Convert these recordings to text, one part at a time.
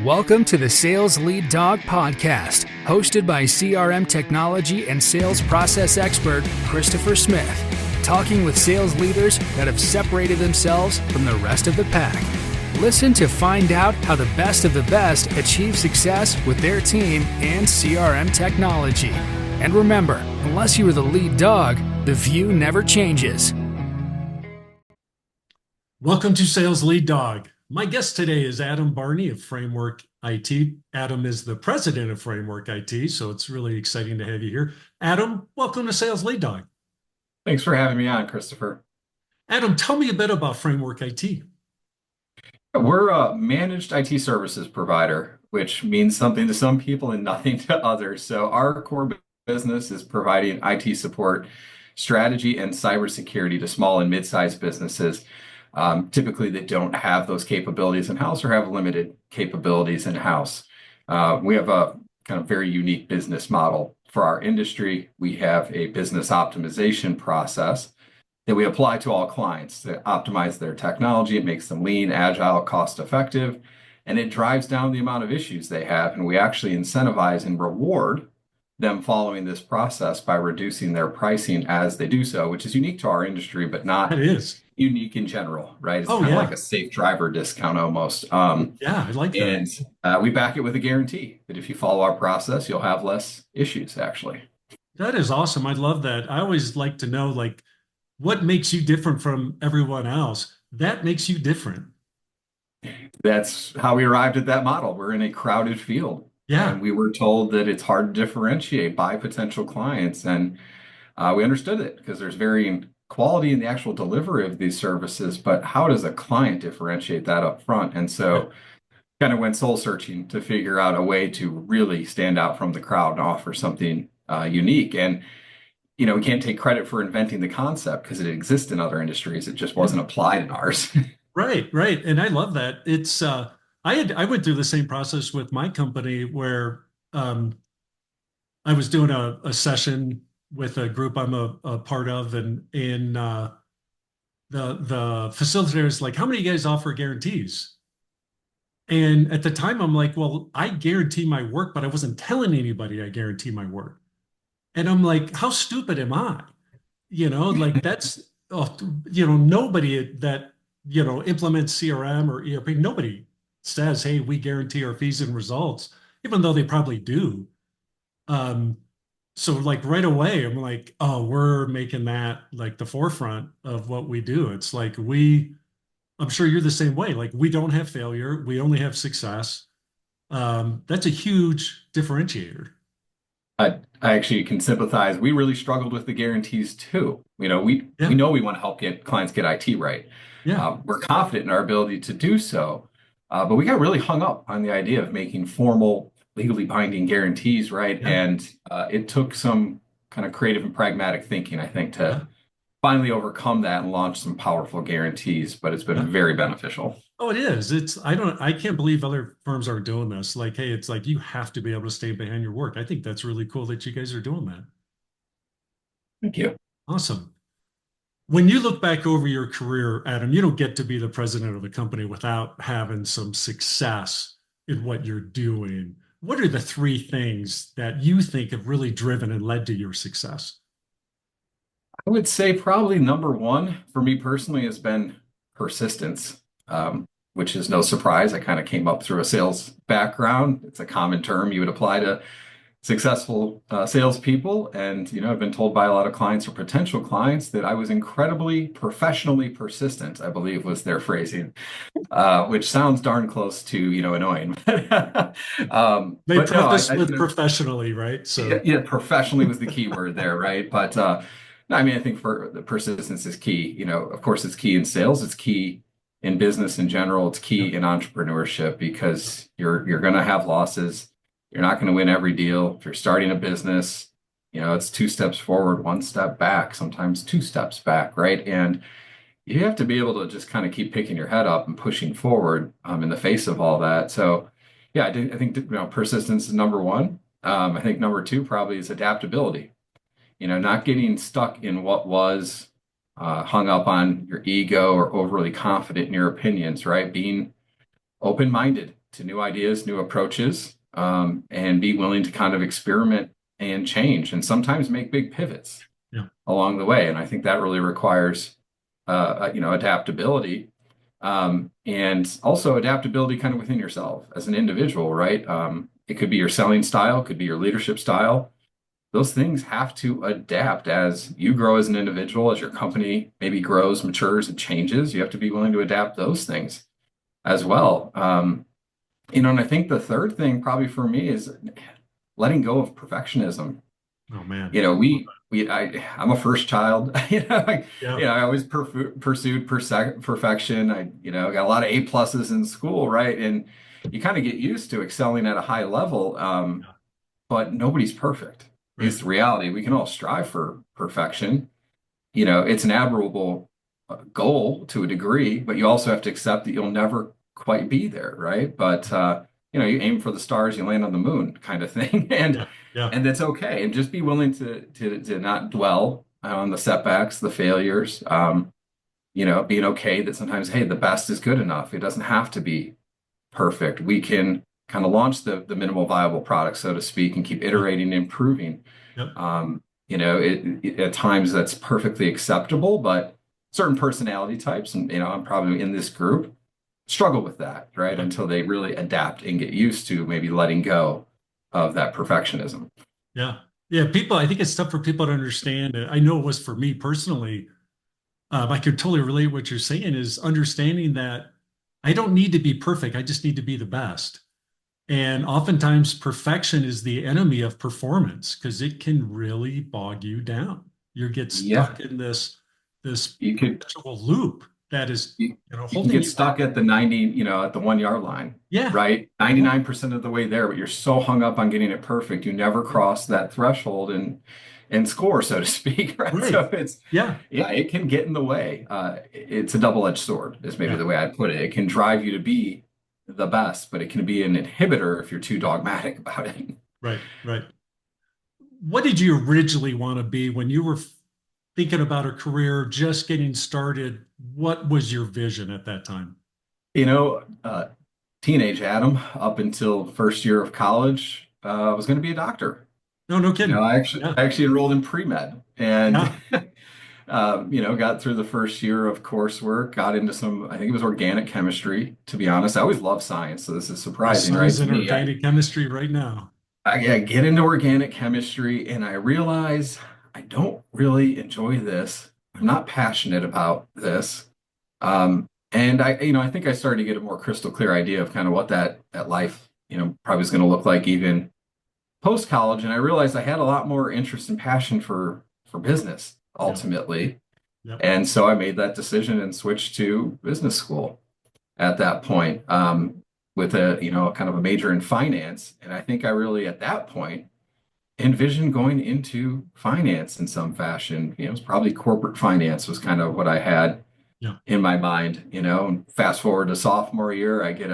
Welcome to the Sales Lead Dog Podcast, hosted by CRM technology and sales process expert Christopher Smith, talking with sales leaders that have separated themselves from the rest of the pack. Listen to find out how the best of the best achieve success with their team and CRM technology. And remember, unless you are the lead dog, the view never changes. Welcome to Sales Lead Dog. My guest today is Adam Barney of Framework IT. Adam is the president of Framework IT, so it's really exciting to have you here. Adam, welcome to Sales Lead Dog. Thanks for having me on, Christopher. Adam, tell me a bit about Framework IT. We're a managed IT services provider, which means something to some people and nothing to others. So our core business is providing IT support, strategy, and cybersecurity to small and mid-sized businesses. Typically, they don't have those capabilities in-house or have limited capabilities in-house. We have a kind of very unique business model for our industry. We have a business optimization process that we apply to all clients to optimize their technology. It makes them lean, agile, cost-effective, and it drives down the amount of issues they have. And we actually incentivize and reward them following this process by reducing their pricing as they do so, which is unique to our industry, but not unique in general, right? It's kind of like a safe driver discount almost. I like that. And we back it with a guarantee that if you follow our process, you'll have less issues, actually. That is awesome. I love that. I always like to know, like, what makes you different from everyone else? That makes you different. That's how we arrived at that model. We're in a crowded field. Yeah. And we were told that it's hard to differentiate by potential clients. And we understood it because there's varying quality in the actual delivery of these services, but how does a client differentiate that up front? And so kind of went soul searching to figure out a way to really stand out from the crowd and offer something unique. And, you know, we can't take credit for inventing the concept because it exists in other industries. It just wasn't applied in ours. Right. And I love that. It's, I went through the same process with my company where I was doing a session with a group I'm a part of, and the facilitator is like, "How many of you guys offer guarantees?" And at the time, I'm like, "Well, I guarantee my work, but I wasn't telling anybody I guarantee my work." And I'm like, "How stupid am I?" You know, like that's nobody that implements CRM or ERP, nobody says, "Hey, we guarantee our fees and results," even though they probably do. So like right away, I'm like, oh, we're making that like the forefront of what we do. It's like I'm sure you're the same way. Like we don't have failure. We only have success. That's a huge differentiator. I actually can sympathize. We really struggled with the guarantees too. We know we want to help clients get IT right. Yeah. We're confident in our ability to do so. But we got really hung up on the idea of making formal, legally binding guarantees, right? Yeah. And it took some kind of creative and pragmatic thinking, I think, to finally overcome that and launch some powerful guarantees. But it's been very beneficial. Oh, it is. I can't believe other firms aren't doing this. Like, hey, it's like you have to be able to stay behind your work. I think that's really cool that you guys are doing that. Thank you. Awesome. When you look back over your career, Adam, you don't get to be the president of a company without having some success in what you're doing. What are the three things that you think have really driven and led to your success? I would say probably number one for me personally has been persistence, which is no surprise. I kind of came up through a sales background. It's a common term you would apply to successful salespeople. And, I've been told by a lot of clients or potential clients that I was incredibly professionally persistent, I believe was their phrasing, which sounds darn close to, annoying. They preface with professionally, right? So yeah, professionally was the key word there, right? But no, I mean, I think for the persistence is key. Of course, it's key in sales. It's key in business in general. It's key in entrepreneurship because you're going to have losses. You're not going to win every deal. If you're starting a business, it's 2 steps forward, 1 step back, sometimes 2 steps back, right? And you have to be able to just kind of keep picking your head up and pushing forward in the face of all that. So, yeah, I think persistence is number one. I think number two probably is adaptability. Not getting stuck in what was hung up on your ego or overly confident in your opinions, right? Being open-minded to new ideas, new approaches, and be willing to kind of experiment and change, and sometimes make big pivots Yeah. along the way. And I think that really requires, adaptability, and also adaptability kind of within yourself as an individual, right? It could be your selling style, could be your leadership style. Those things have to adapt as you grow as an individual, as your company maybe grows, matures, and changes. You have to be willing to adapt those things as well. And I think the third thing probably for me is letting go of perfectionism. Oh man. I'm a first child. Yeah. I always pursued perfection. Got a lot of A pluses in school, right? And you kind of get used to excelling at a high level, but nobody's perfect. Right. It's the reality. We can all strive for perfection. It's an admirable goal to a degree, but you also have to accept that you'll never quite be there, right? But you aim for the stars, you land on the moon, kind of thing, and Yeah. Yeah. and that's okay. And just be willing to not dwell on the setbacks, the failures. Being okay that sometimes, hey, the best is good enough. It doesn't have to be perfect. We can kind of launch the minimal viable product, so to speak, and keep iterating and improving. Yep. At times that's perfectly acceptable, but certain personality types, and I'm probably in this group, struggle with that, right? Until they really adapt and get used to maybe letting go of that perfectionism. Yeah. Yeah. I think it's tough for people to understand. I know it was for me personally. I could totally relate what you're saying is understanding that I don't need to be perfect. I just need to be the best. And oftentimes perfection is the enemy of performance because it can really bog you down. You get stuck in this You could perpetual loop that is, you can holding get you stuck back. at the 90, at the 1 yard line, Yeah. right? Yeah. 99% of the way there, but you're so hung up on getting it perfect, you never cross that threshold and score, so to speak, right? Right. So Yeah. it can get in the way. It's a double-edged sword, is maybe Yeah. the way I put it. It can drive you to be the best, but it can be an inhibitor if you're too dogmatic about it. Right. Right. What did you originally want to be when you were thinking about a career, just getting started? What was your vision at that time? You know, uh, Teenage Adam, up until first year of college, was going to be a doctor. No, no kidding. Yeah. I actually enrolled in pre-med and Yeah. got through the first year of coursework, got into I think it was organic chemistry, to be honest. I always loved science, so this is My surprising, right, son's to in me. organic chemistry right now. I get into organic chemistry and I realize I don't really enjoy this. I'm not passionate about this. And I think I started to get a more crystal clear idea of kind of what that life, probably was going to look like even post college. And I realized I had a lot more interest and passion for business Yeah. ultimately. Yep. And so I made that decision and switched to business school at that point, with kind of a major in finance. And I think I really, at that point, envisioned going into finance in some fashion. It was probably corporate finance was kind of what I had Yeah. in my mind. And fast forward to sophomore year, I get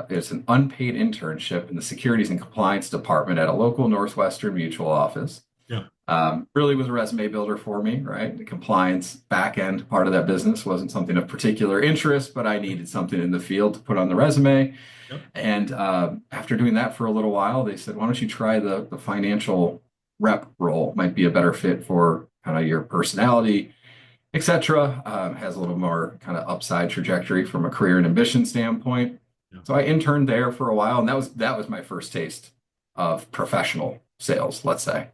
it's an unpaid internship in the securities and compliance department at a local Northwestern mutual office. Yeah. Really was a resume builder for me, right? The compliance back end part of that business wasn't something of particular interest, but I needed something in the field to put on the resume. Yep. And after doing that for a little while, they said, why don't you try the financial rep role? Might be a better fit for kind of your personality, etc. Has a little more kind of upside trajectory from a career and ambition standpoint. Yeah. So I interned there for a while, and that was my first taste of professional sales, let's say.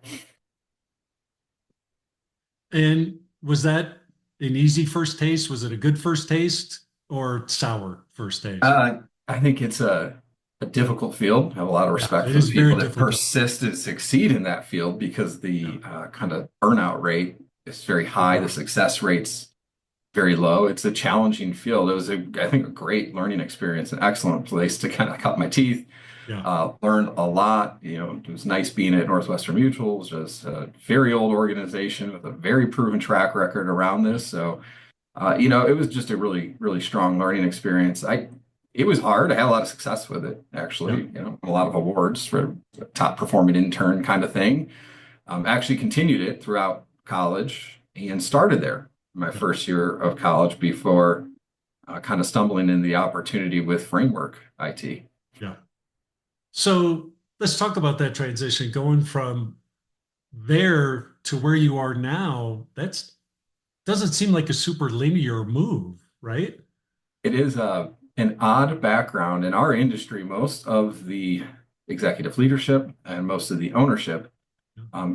And was that an easy first taste? Was it a good first taste or sour first taste? I think it's a difficult field. I have a lot of respect it for is the very people that difficult. persist and succeed in that field because the kind of burnout rate is very high. The success rate's very low. It's a challenging field. It was, I think, a great learning experience, an excellent place to kind of cut my teeth. Yeah. Learned a lot. It was nice being at Northwestern Mutual, which is a very old organization with a very proven track record around this. So, it was just a really, really strong learning experience. It was hard. I had a lot of success with it, actually. A lot of awards for top performing intern kind of thing. Actually continued it throughout college and started there my first year of college before kind of stumbling into the opportunity with framework IT. Yeah. So let's talk about that transition going from there to where you are now. That's doesn't seem like a super linear move, right? It is an odd background in our industry. Most of the executive leadership and most of the ownership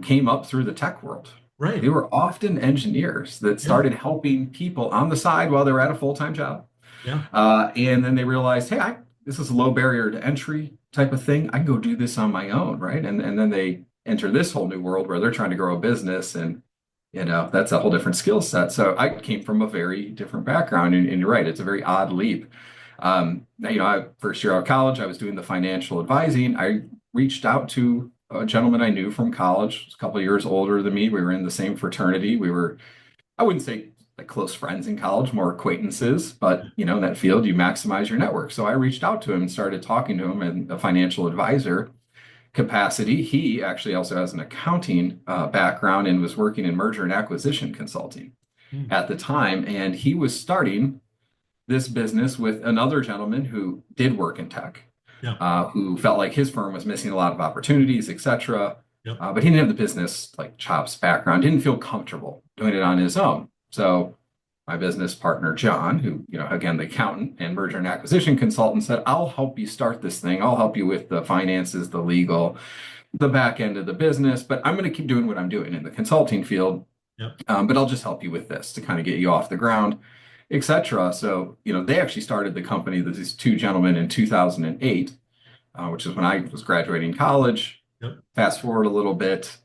came up through the tech world. They Right. were often engineers that Yeah. started helping people on the side while they were at a full-time job. Yeah. And then they realized, hey, this is a low barrier to entry type of thing. I can go do this on my own, right? And then they enter this whole new world where they're trying to grow a business, and that's a whole different skill set. So I came from a very different background, and you're right, it's a very odd leap. First year out of college, I was doing the financial advising. I reached out to a gentleman I knew from college, a couple of years older than me. We were in the same fraternity. We were, I wouldn't say like close friends in college, more acquaintances, but in that field, you maximize your network. So I reached out to him and started talking to him in a financial advisor capacity. He actually also has an accounting background and was working in merger and acquisition consulting Hmm. at the time. And he was starting this business with another gentleman who did work in tech, Yeah. who felt like his firm was missing a lot of opportunities, etc. Yep. But he didn't have the business like chops background, didn't feel comfortable doing it on his own. So my business partner, John, who, again, the accountant and merger and acquisition consultant, said, I'll help you start this thing. I'll help you with the finances, the legal, the back end of the business, but I'm going to keep doing what I'm doing in the consulting field. Yep. But I'll just help you with this to kind of get you off the ground, etc. So, they actually started the company, these two gentlemen, in 2008, which is when I was graduating college. Yep. Fast forward a little bit,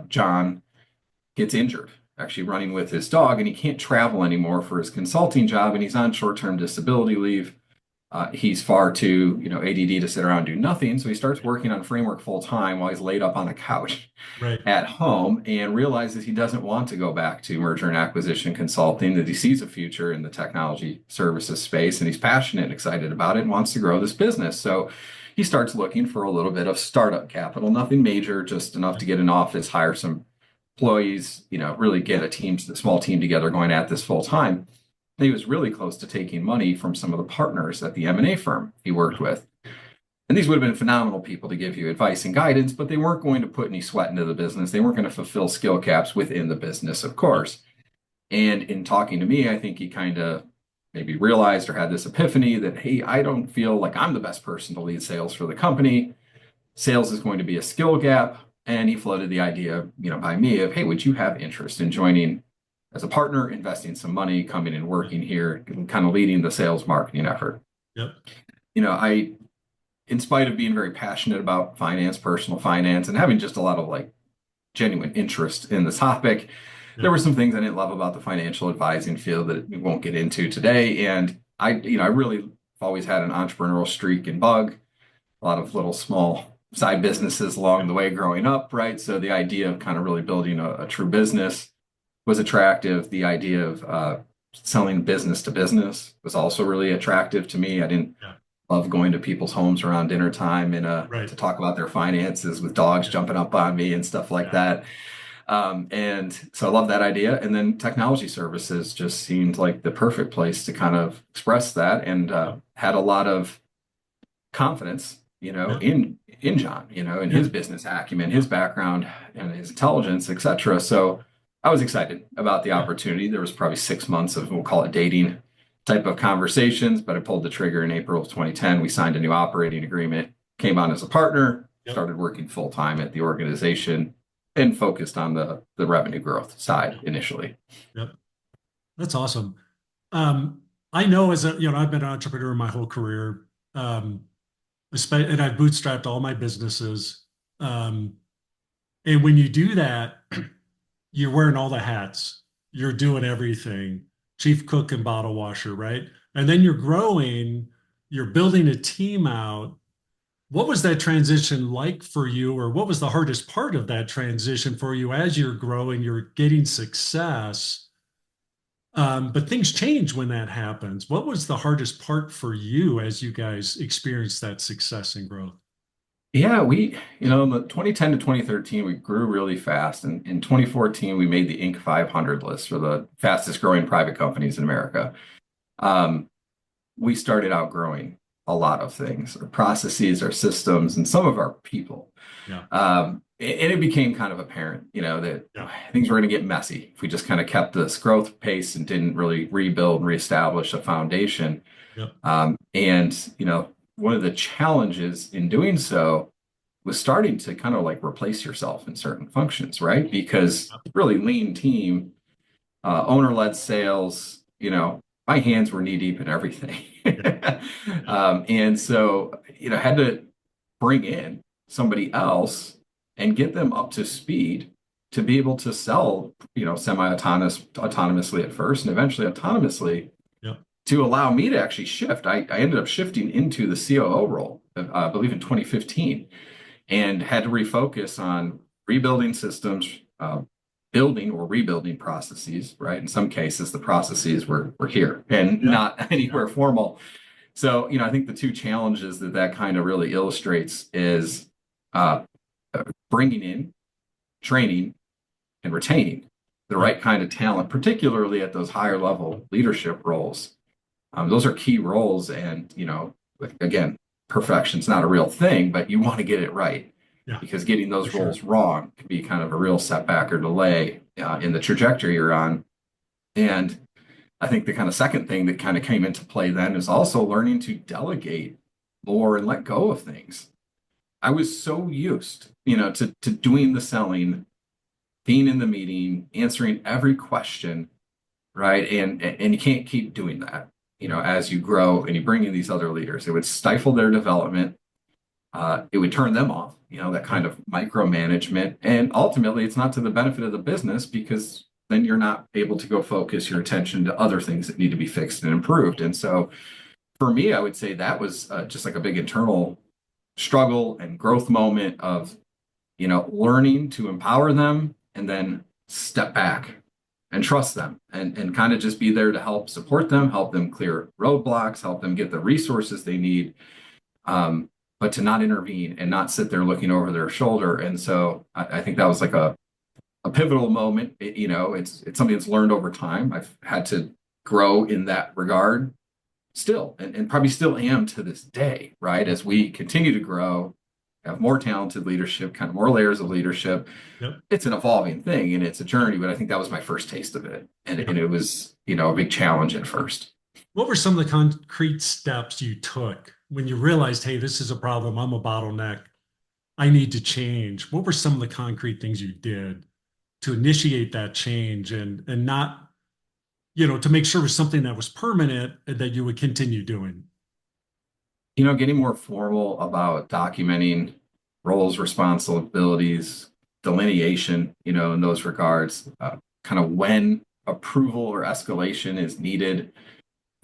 John gets injured actually running with his dog, and he can't travel anymore for his consulting job, and he's on short-term disability leave. He's far too, ADD to sit around and do nothing. So he starts working on framework full time while he's laid up on a couch Right. at home, and realizes he doesn't want to go back to merger and acquisition consulting, that he sees a future in the technology services space, and he's passionate and excited about it and wants to grow this business. So he starts looking for a little bit of startup capital, nothing major, just enough to get an office, hire some employees, really get a small team together going at this full time. And he was really close to taking money from some of the partners at the M&A firm he worked with. And these would have been phenomenal people to give you advice and guidance, but they weren't going to put any sweat into the business. They weren't going to fulfill skill caps within the business, of course. And in talking to me, I think he kind of maybe realized or had this epiphany that, hey, I don't feel like I'm the best person to lead sales for the company. Sales is going to be a skill gap. And he floated the idea, by me of, hey, would you have interest in joining as a partner, investing some money, coming and working here, and kind of leading the sales marketing effort? Yep. I, in spite of being very passionate about finance, personal finance, and having just a lot of like genuine interest in the topic, there were some things I didn't love about the financial advising field that we won't get into today. And I really always had an entrepreneurial streak and bug, a lot of little small side businesses along the way growing up, right? So the idea of kind of really building a true business was attractive. The idea of selling business to business was also really attractive to me. I didn't love going to people's homes around dinner time and to talk about their finances with dogs jumping up on me and stuff like that. And so I love that idea. And then technology services just seemed like the perfect place to kind of express that, and had a lot of confidence, in John, in his business acumen, his background, and his intelligence, etc. So I was excited about the opportunity. There was probably 6 months of, we'll call it dating type of conversations, but I pulled the trigger in April of 2010. We signed a new operating agreement, came on as a partner, started working full time at the organization, and focused on the revenue growth side initially. Yep. That's awesome. I know I've been an entrepreneur my whole career. And I've bootstrapped all my businesses. And when you do that, you're wearing all the hats. You're doing everything, chief cook and bottle washer, right? And then you're growing, you're building a team out. What was that transition like for you, or what was the hardest part of that transition for you as you're growing, you're getting success? But things change when that happens. What was the hardest part for you as you guys experienced that success and growth? Yeah, in the 2010 to 2013, we grew really fast. And in 2014, we made the Inc. 500 list for the fastest growing private companies in America. we started outgrowing a lot of things, our processes, our systems, and some of our people. Yeah. And it became kind of apparent, that Yeah. things were going to get messy if we just kind of kept this growth pace and didn't really rebuild and reestablish a foundation. Yep. And, one of the challenges in doing so was starting to kind of like replace yourself in certain functions, right? Because really lean team, owner-led sales, my hands were knee deep in everything. And so, had to bring in somebody else and get them up to speed to be able to sell, autonomously at first and eventually autonomously Yep. to allow me to actually shift. I ended up shifting into the COO role, I believe in 2015, and had to refocus on rebuilding systems, building or rebuilding processes, right? In some cases, the processes were here and not anywhere formal. So, I think the two challenges that kind of really illustrates is bringing in, training, and retaining the right kind of talent, particularly at those higher level leadership roles. Those are key roles. And, again, perfection's not a real thing, but you want to get it right. Yeah. Because getting those roles wrong can be kind of a real setback or delay in the trajectory you're on. And I think the kind of second thing that kind of came into play then is also learning to delegate more and let go of things. I was so used, to doing the selling, being in the meeting, answering every question, right? And you can't keep doing that, as you grow and you bring in these other leaders. It would stifle their development. It would turn them off, that kind of micromanagement. And ultimately, it's not to the benefit of the business because then you're not able to go focus your attention to other things that need to be fixed and improved. And so for me, I would say that was just like a big internal struggle and growth moment of, learning to empower them and then step back and trust them and kind of just be there to help support them, help them clear roadblocks, help them get the resources they need. But to not intervene and not sit there looking over their shoulder. And so I think that was like a pivotal moment. It's something that's learned over time. I've had to grow in that regard still, and probably still am to this day, right? As we continue to grow, have more talented leadership, kind of more layers of leadership. Yep. It's an evolving thing and it's a journey, but I think that was my first taste of it. And it was, a big challenge at first. What were some of the concrete steps you took when you realized, hey, this is a problem, I'm a bottleneck, I need to change? What were some of the concrete things you did to initiate that change and not, to make sure it was something that was permanent and that you would continue doing? Getting more formal about documenting roles, responsibilities, delineation, in those regards, kind of when approval or escalation is needed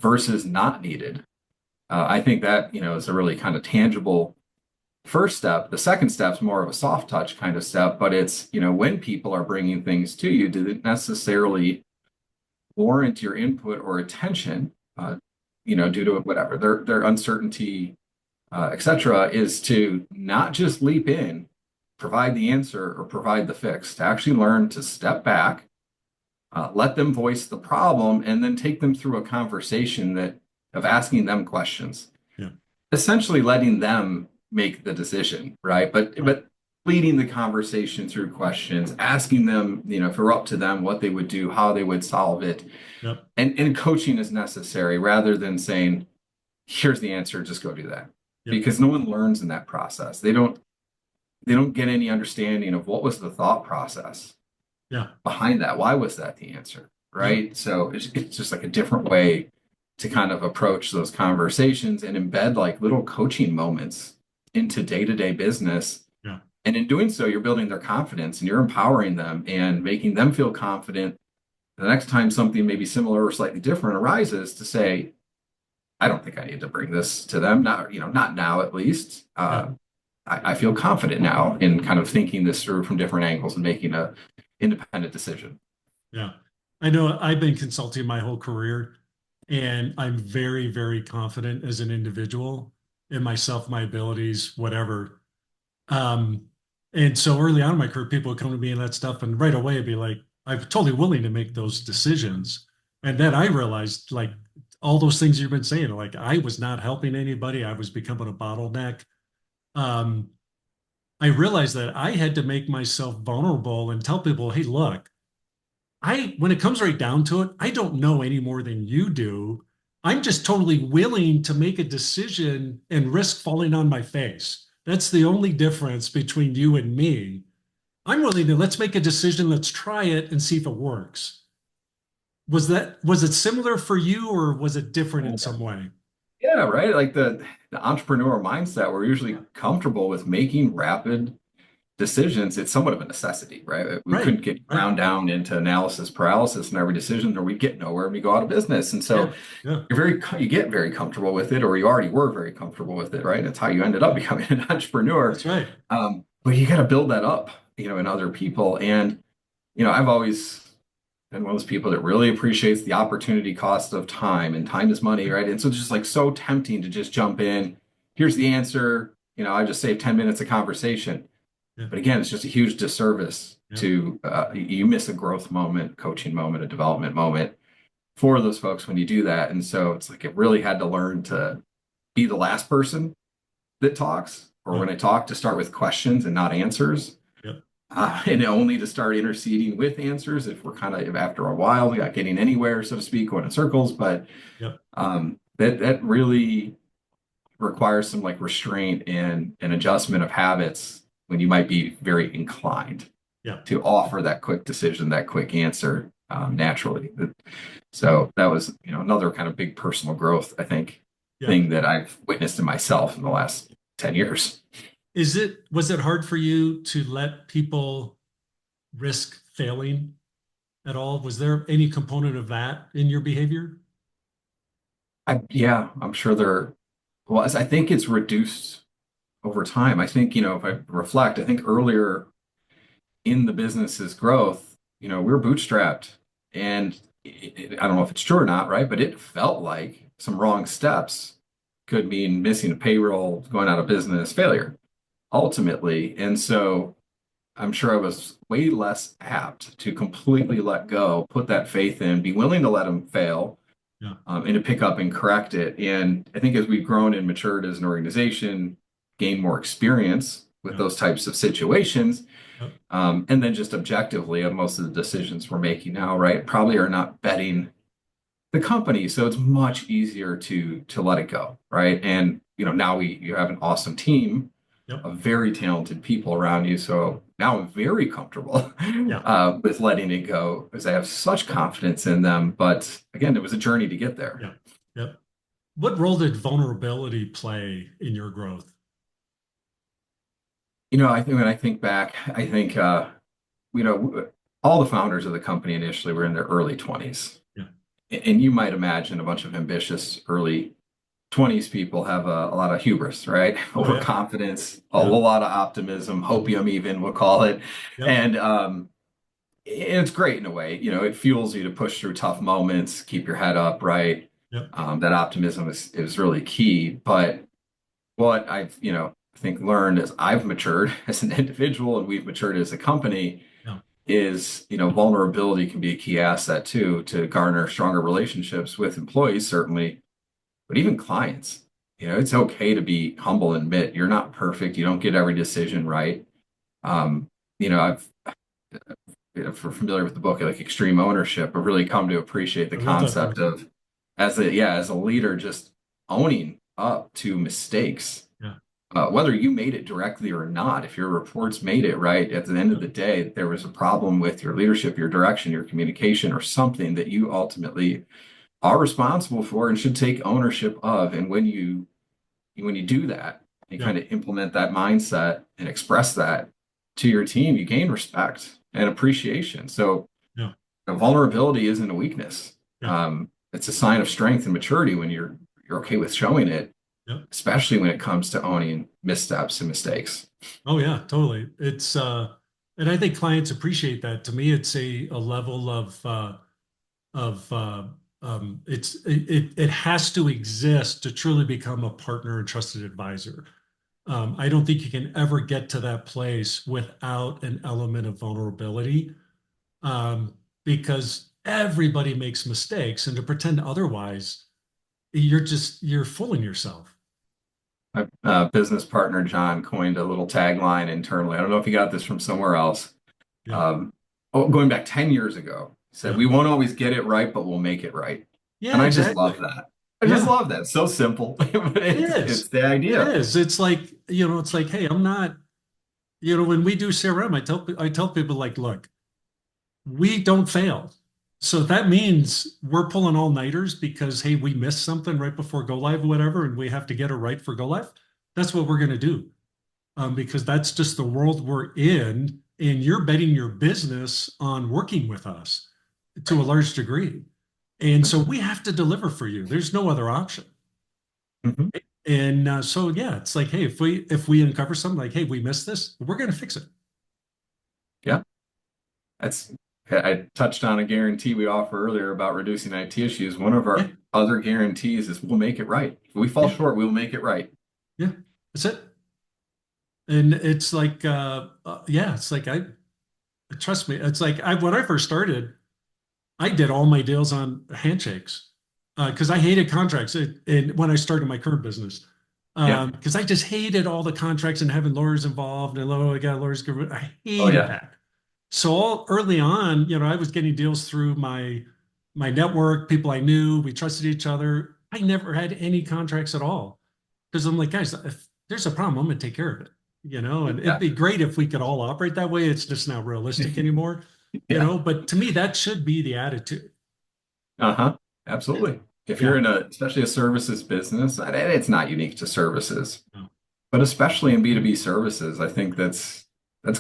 versus not needed. I think that, is a really kind of tangible first step. The second step is more of a soft touch kind of step, but it's, when people are bringing things to you, did it necessarily warrant your input or attention, due to whatever, their uncertainty, et cetera, is to not just leap in, provide the answer or provide the fix, to actually learn to step back, let them voice the problem, and then take them through a conversation of asking them questions. Yeah. Essentially letting them make the decision, right? But leading the conversation through questions, asking them, if it were up to them, what they would do, how they would solve it. Yep. And coaching is necessary rather than saying, here's the answer, just go do that. Yep. Because no one learns in that process. They don't get any understanding of what was the thought process behind that. Why was that the answer? Right. Yep. So it's just like a different way to kind of approach those conversations and embed like little coaching moments into day-to-day business. Yeah. And in doing so, you're building their confidence and you're empowering them and making them feel confident the next time something maybe similar or slightly different arises to say, I don't think I need to bring this to them. Not now at least. I feel confident now in kind of thinking this through from different angles and making a independent decision. Yeah. I know I've been consulting my whole career and I'm very, very confident as an individual in myself, my abilities, whatever. And so early on in my career, people would come to me and that stuff, and right away I'd be like, I'm totally willing to make those decisions. And then I realized, like, all those things you've been saying. Like I was not helping anybody. I was becoming a bottleneck. Um, I realized that I had to make myself vulnerable and tell people, hey, look, when it comes right down to it, I don't know any more than you do. I'm just totally willing to make a decision and risk falling on my face. That's the only difference between you and me. I'm willing to let's make a decision, let's try it and see if it works. Was it similar for you or was it different in some way? Yeah, right. Like the entrepreneurial mindset, we're usually comfortable with making rapid decisions. It's somewhat of a necessity, right? We Right, couldn't get right. ground down into analysis paralysis in every decision, or we'd get nowhere and we go out of business. And so Yeah, yeah. you get very comfortable with it, or you already were very comfortable with it, right? That's how you ended up becoming an entrepreneur. That's right. But you got to build that up, in other people. And I've always been one of those people that really appreciates the opportunity cost of time, and time is money, right? And so it's just like so tempting to just jump in. Here's the answer. I just saved 10 minutes of conversation. Yeah, But again, it's just a huge disservice yeah, to you miss a growth moment, coaching moment, a development moment for those folks when you do that. And so it's like it really had to learn to be the last person that talks, or yeah, when I talk, to start with questions and not answers, yeah, and only to start interceding with answers if we're kind of after a while we got getting anywhere, so to speak, going in circles. But yeah, that really requires some like restraint and an adjustment of habits when you might be very inclined yeah, to offer that quick decision, that quick answer, naturally. So that was, another kind of big personal growth, I think, yeah. thing that I've witnessed in myself in the last 10 years. Was it hard for you to let people risk failing at all? Was there any component of that in your behavior? Yeah, I'm sure there was. I think it's reduced over time. I think, if I reflect, I think earlier in the business's growth, we were bootstrapped, and I don't know if it's true or not, right? But it felt like some wrong steps could mean missing a payroll, going out of business, failure ultimately. And so I'm sure I was way less apt to completely let go, put that faith in, be willing to let them fail, Yeah, and to pick up and correct it. And I think as we've grown and matured as an organization, gained more experience with yeah, those types of situations, yeah, and then just objectively, most of the decisions we're making now, right, probably are not betting the company, so it's much easier to let it go, right? And now you have an awesome team yep, of very talented people around you. So now I'm very comfortable yeah, with letting it go because I have such confidence in them. But again, it was a journey to get there. yeah, yep. What role did vulnerability play in your growth? I think when I think back, I think you know all the founders of the company initially were in their early 20s. Yeah, And you might imagine a bunch of ambitious early 20s people have a lot of hubris, right? oh yeah, Overconfidence, a yeah, lot of optimism, hopium even we'll call it. yep, And it's great in a way. It fuels you to push through tough moments, keep your head up, right? yep, That optimism is really key. But what I've, I think learned as I've matured as an individual and we've matured as a company yeah, is, vulnerability can be a key asset too, to garner stronger relationships with employees, certainly, but even clients. It's okay to be humble and admit you're not perfect. You don't get every decision right. I've if we're familiar with the book, like Extreme Ownership, I've really come to appreciate the I love that book. concept of as a leader, just owning up to mistakes, Yeah, whether you made it directly or not. If your reports made it right, at the end of yeah, the day, there was a problem with your leadership, your direction, your communication, or something that you ultimately are responsible for and should take ownership of. And when you do that, you yeah, kind of implement that mindset and express that to your team, you gain respect and appreciation. So yeah, vulnerability isn't a weakness. yeah, It's a sign of strength and maturity when you're okay with showing it, yeah. especially when it comes to owning missteps and mistakes. Oh yeah, totally. And I think clients appreciate that. To me, it's a level of it has to exist to truly become a partner and trusted advisor. I don't think you can ever get to that place without an element of vulnerability, because everybody makes mistakes, and to pretend otherwise you're fooling yourself. My business partner, John, coined a little tagline internally. I don't know if he got this from somewhere else. Yeah. Going back 10 years ago, he said, Yeah. we won't always get it right, but we'll make it right. And Yeah, I just love exactly. that. I just Yeah, love that. It's so simple, but it it's is. the It idea. is. It's like, it's like, hey, I'm not, when we do CRM, I tell people like, look, we don't fail. So that means we're pulling all-nighters because, hey, we missed something right before go live or whatever, and we have to get it right for go live. That's what we're going to do, because that's just the world we're in. And you're betting your business on working with us to a large degree. And so we have to deliver for you. There's no other option. Mhm. And so, yeah, it's like, hey, if we uncover something like, hey, we missed this, we're going to fix it. Yeah. That's I touched on a guarantee we offer earlier about reducing IT issues. One of Yeah, our other guarantees is we'll make it right. If we fall yeah, short, we'll make it right. yeah. That's it. And it's like, yeah, it's like trust me, it's like when I first started, I did all my deals on handshakes because I hated contracts. And when I started my current business, Yeah. because I just hated all the contracts and having lawyers involved and I got lawyers. I Oh hated yeah. that. So all early on, I was getting deals through my network, people I knew. We trusted each other. I never had any contracts at all because I'm like, guys, if there's a problem, I'm going to take care of it. And it'd Yeah. be great if we could all operate that way. It's just not realistic anymore. Yeah. But to me, that should be the attitude. Uh-huh. Absolutely. If you're Yeah. in especially a services business, and it's not unique to services, No. but especially in B2B services, I think that's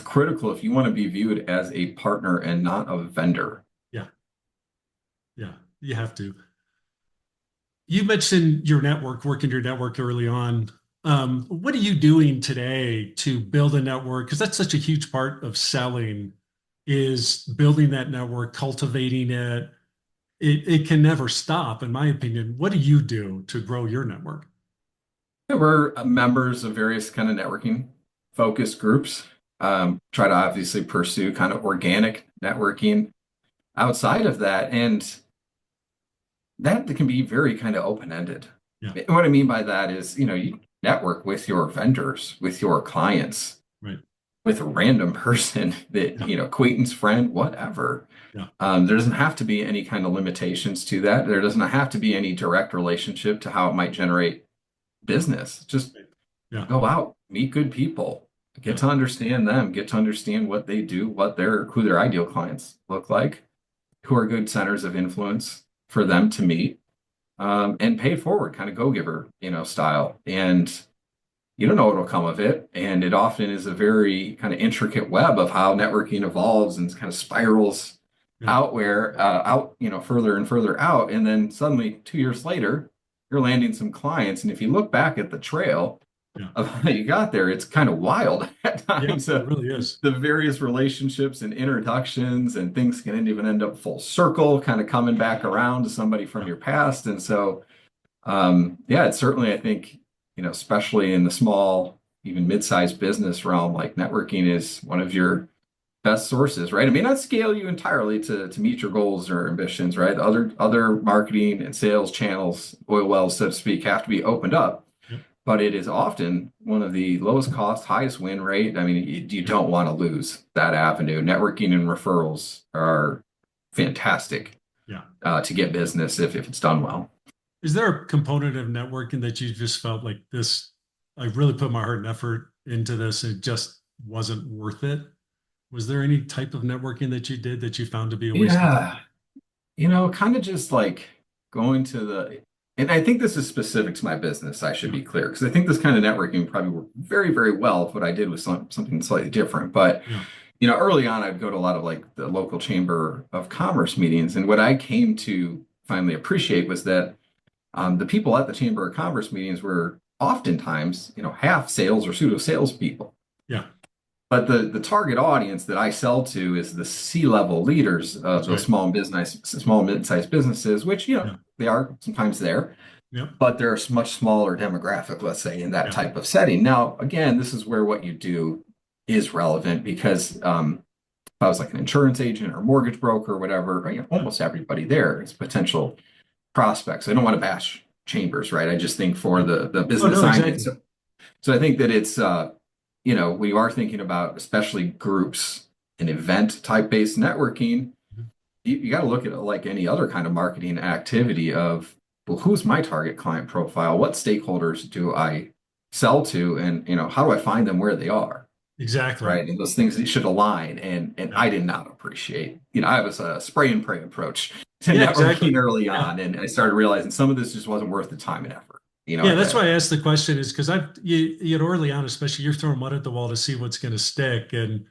critical if you want to be viewed as a partner and not a vendor. Yeah. Yeah. You have to. You mentioned your network, working your network early on. What are you doing today to build a network? Because that's such a huge part of selling is building that network, cultivating it. It can never stop, in my opinion. What do you do to grow your network? Yeah, we're members of various kind of networking focus groups. Try to obviously pursue kind of organic networking outside of that, and that can be very kind of open-ended. Yeah. What I mean by that is, you network with your vendors, with your clients, Right. with a random person that, Yeah. acquaintance, friend, whatever. Yeah. There doesn't have to be any kind of limitations to that. There doesn't have to be any direct relationship to how it might generate business. Just Yeah. go out, meet good people, get Yeah. to understand them, get to understand what they do, who their ideal clients look like, who are good centers of influence for them to meet, and pay it forward, kind of go giver, style. And you don't know what will come of it. And it often is a very kind of intricate web of how networking evolves and kind of spirals Yeah. out, further and further out. And then suddenly 2 years later, you're landing some clients. And if you look back at the trail Yeah. of how you got there, it's kind of wild at Yeah. times. It really is. The various relationships and introductions and things can even end up full circle, kind of coming back around to somebody from Yeah. your past. And so, yeah, it's certainly, I think, especially in the small, even mid-sized business realm, like networking is one of your best sources, right? It may not scale you entirely to meet your goals or ambitions, right? Other marketing and sales channels, oil wells, so to speak, have to be opened up, Yeah. but it is often one of the lowest cost, highest win rate. I mean, you Yeah. don't want to lose that avenue. Networking and referrals are fantastic Yeah. to get business if it's done well. Is there a component of networking that you just felt like this? I really put my heart and effort into this, and it just wasn't worth it. Was there any type of networking that you did that you found to be a waste of time? Yeah, kind of just like going to and I think this is specific to my business, I should Yeah. be clear, because I think this kind of networking would probably work very, very well if what I did was something slightly different. But, Yeah. early on, I'd go to a lot of like the local chamber of commerce meetings. And what I came to finally appreciate was that the people at the chamber of commerce meetings were oftentimes, half sales or pseudo salespeople. Yeah. But the target audience that I sell to is the C-level leaders of That's those right. small mid-sized businesses, which, Yeah. they are sometimes there, Yeah. but they're a much smaller demographic, let's say, in that Yeah. type of setting. Now, again, this is where what you do is relevant because if I was like an insurance agent or mortgage broker or whatever, almost everybody there is potential prospects. I don't want to bash chambers, right? I just think for the Oh, business no, side. exactly. So I think that it's, we are thinking about especially groups and event type based networking. You got to look at it like any other kind of marketing activity of, well, who's my target client profile? What stakeholders do I sell to? And, how do I find them where they are? Exactly. Right. And those things that should align. And Yeah. I did not appreciate, I was a spray and pray approach to Yeah, networking exactly. early Yeah. on. And I started realizing some of this just wasn't worth the time and effort, Yeah, at that's that. why I asked the question is because you know, early on, especially you're throwing mud at the wall to see what's going to stick. And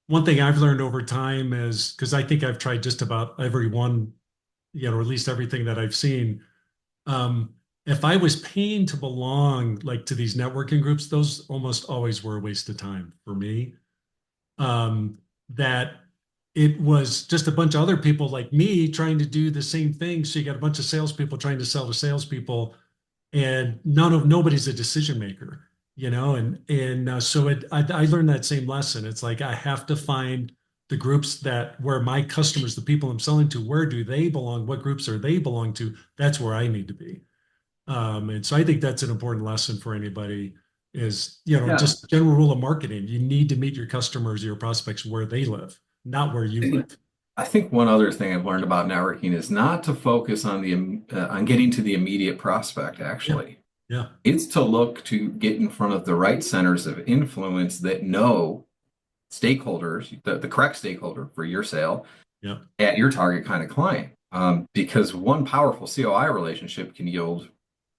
one thing I've learned over time is because I think I've tried just about every one, or at least everything that I've seen. Um, if I was paying to belong like to these networking groups, those almost always were a waste of time for me. Um, that it was just a bunch of other people like me trying to do the same thing. So you got a bunch of salespeople trying to sell to salespeople, and nobody's a decision maker, so I learned that same lesson. It's like I have to find the groups that where my customers, the people I'm selling to, where do they belong? What groups are they belong to? That's where I need to be. And so I think that's an important lesson for anybody is, Yeah. just general rule of marketing. You need to meet your customers, your prospects where they live, not where you live. I think one other thing I've learned about networking is not to focus on on getting to the immediate prospect, Yeah. actually. Yeah. It's to look to get in front of the right centers of influence that know stakeholders, the correct stakeholder for your sale Yeah. at your target kind of client. Because one powerful COI relationship can yield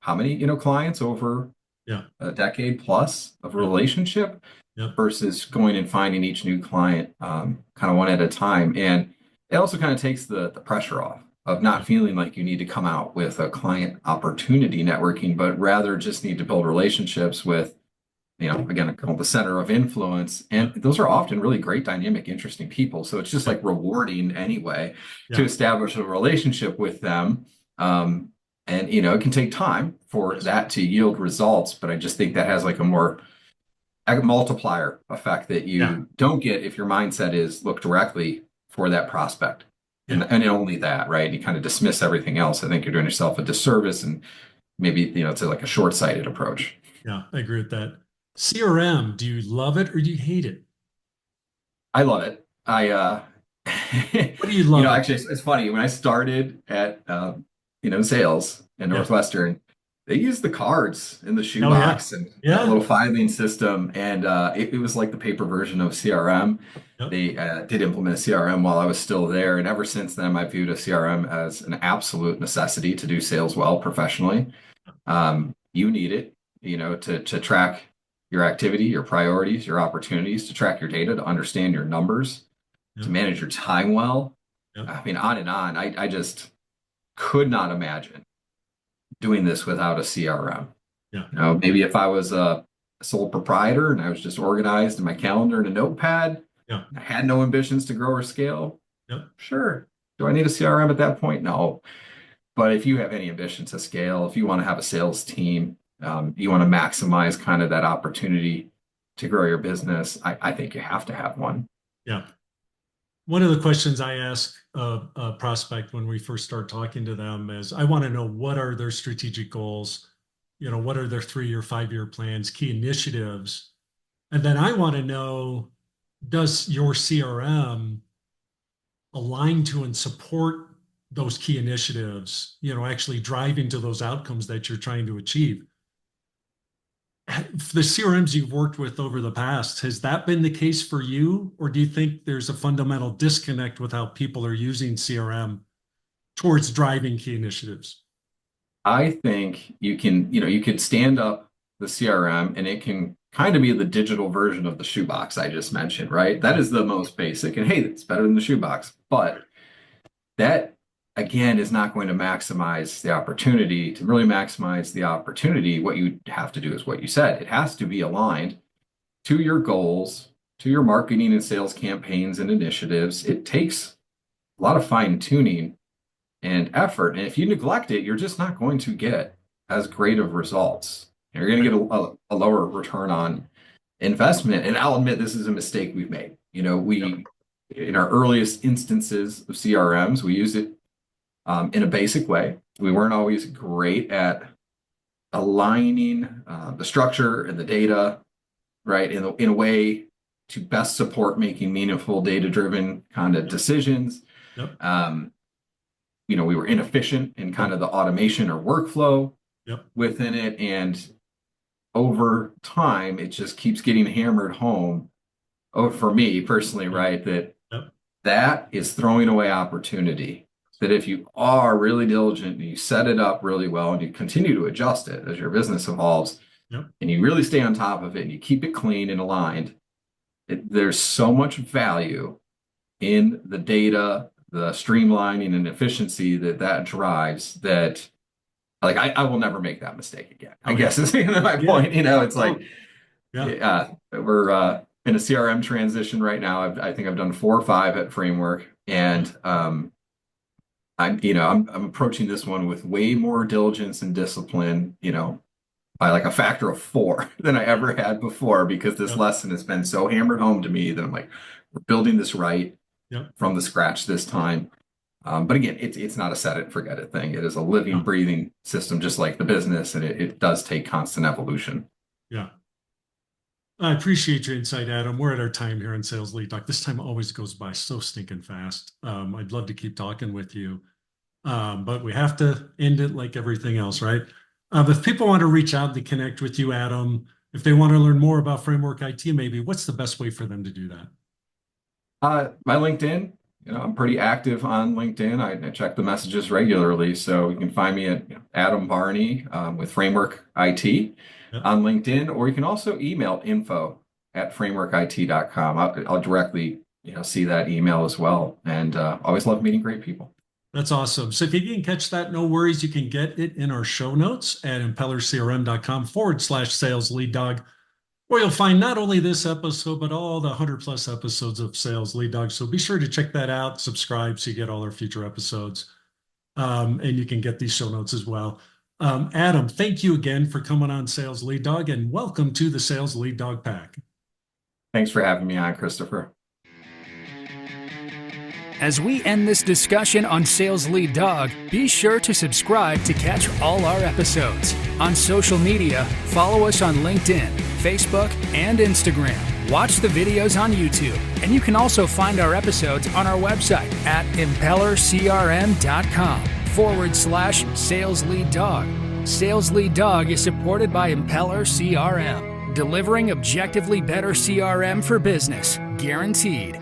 how many, clients over Yeah. a decade plus of Yeah. relationship Yeah. versus going and finding each new client kind of one at a time. And it also kind of takes the pressure off of not Yeah. feeling like you need to come out with a client opportunity networking, but rather just need to build relationships with, again, called the center of influence. Yeah. And those are often really great, dynamic, interesting people. So it's just Yeah. like rewarding anyway to Yeah. establish a relationship with them. And, it can take time for Yes. that to yield results, but I just think that has like a multiplier effect that Yeah. you don't get if your mindset is look directly for that prospect. Yeah. And only that, right? You kind of dismiss everything else. I think you're doing yourself a disservice and maybe, it's like a short-sighted approach. Yeah, I agree with that. CRM, do you love it or do you hate it? I love it. What do you love it? Actually, it's funny. When I started at, sales in Yeah. Northwestern, they used the cards in the Oh, yeah. shoebox and that Yeah. little filing system. And it was like the paper version of CRM. Yep. They did implement a CRM while I was still there. And ever since then, I viewed a CRM as an absolute necessity to do sales well professionally. You need it, to track your activity, your priorities, your opportunities, to track your data, to understand your numbers, to Yep. manage your time well. Yep. I mean, on and on. I just could not imagine doing this without a CRM. Yeah. Maybe if I was a sole proprietor and I was just organized in my calendar and a notepad, Yeah. I had no ambitions to grow or scale. Yep. Sure. Do I need a CRM at that point? No. But if you have any ambition to scale, if you want to have a sales team, you want to maximize kind of that opportunity to grow your business, I think you have to have one. Yeah. One of the questions I ask a prospect when we first start talking to them is I want to know what are their strategic goals, what are their 3 or 5 year plans, key initiatives. And then I want to know, does your CRM align to and support those key initiatives, actually driving to those outcomes that you're trying to achieve? The CRMs you've worked with over the past, has that been the case for you? Or do you think there's a fundamental disconnect with how people are using CRM towards driving key initiatives? I think you could stand up the CRM and it can kind of be the digital version of the shoebox I just mentioned, right? That Yeah. is the most basic. And hey, it's better than the shoebox. But that again is not going to maximize the opportunity. To really maximize the opportunity, what you have to do is what you said. It has to be aligned to your goals, to your marketing and sales campaigns and initiatives. It takes a lot of fine tuning and effort. And if you neglect it, you're just not going to get as great of results. You're going to get a lower return on investment. And I'll admit this is a mistake we've made. We in our earliest instances of CRMs, we used it in a basic way. We weren't always great at aligning the structure and the data, right, in a way to best support making meaningful data-driven kind of decisions. Yep. We were inefficient in kind of the automation or workflow within it. And over time, it just keeps getting hammered home. Oh, for me personally, right, that is throwing away opportunity. That if you are really diligent and you set it up really well and you continue to adjust it as your business evolves, and you really stay on top of it and you keep it clean and aligned, there's so much value in the data, the streamlining and efficiency that drives that. Like I will never make that mistake again. I guess is my point. It's like we're in a CRM transition right now. I think I've done 4 or 5 at Framework, and I'm approaching this one with way more diligence and discipline. By like a factor of 4 than I ever had before, because this lesson has been so hammered home to me that I'm like, we're building this right from the scratch this time. But again, it's not a set it and forget it thing. It is a living, breathing system, just like the business, and it does take constant evolution. Yeah. I appreciate your insight, Adam. We're at our time here on Sales Lead Doc. This time always goes by so stinking fast. I'd love to keep talking with you, but we have to end it like everything else, right? If people want to reach out to connect with you, Adam, if they want to learn more about Framework IT, maybe, what's the best way for them to do that? My LinkedIn. I'm pretty active on LinkedIn. I check the messages regularly, so you can find me at Adam Barney with Framework IT on LinkedIn, or you can also email info@frameworkit.com. I'll directly see that email as well, and always love meeting great people. That's awesome. So if you didn't catch that, no worries. You can get it in our show notes at impellercrm.com/sales lead dog, where you'll find not only this episode, but all the 100+ episodes of Sales Lead Dog. So be sure to check that out, subscribe so you get all our future episodes. And you can get these show notes as well. Adam, thank you again for coming on Sales Lead Dog, and welcome to the Sales Lead Dog Pack. Thanks for having me on, Christopher. As we end this discussion on Sales Lead Dog, be sure to subscribe to catch all our episodes. On social media, follow us on LinkedIn, Facebook, and Instagram. Watch the videos on YouTube, and you can also find our episodes on our website at impellercrm.com/Sales Lead Dog. Sales Lead Dog is supported by Impeller CRM, delivering objectively better CRM for business, guaranteed.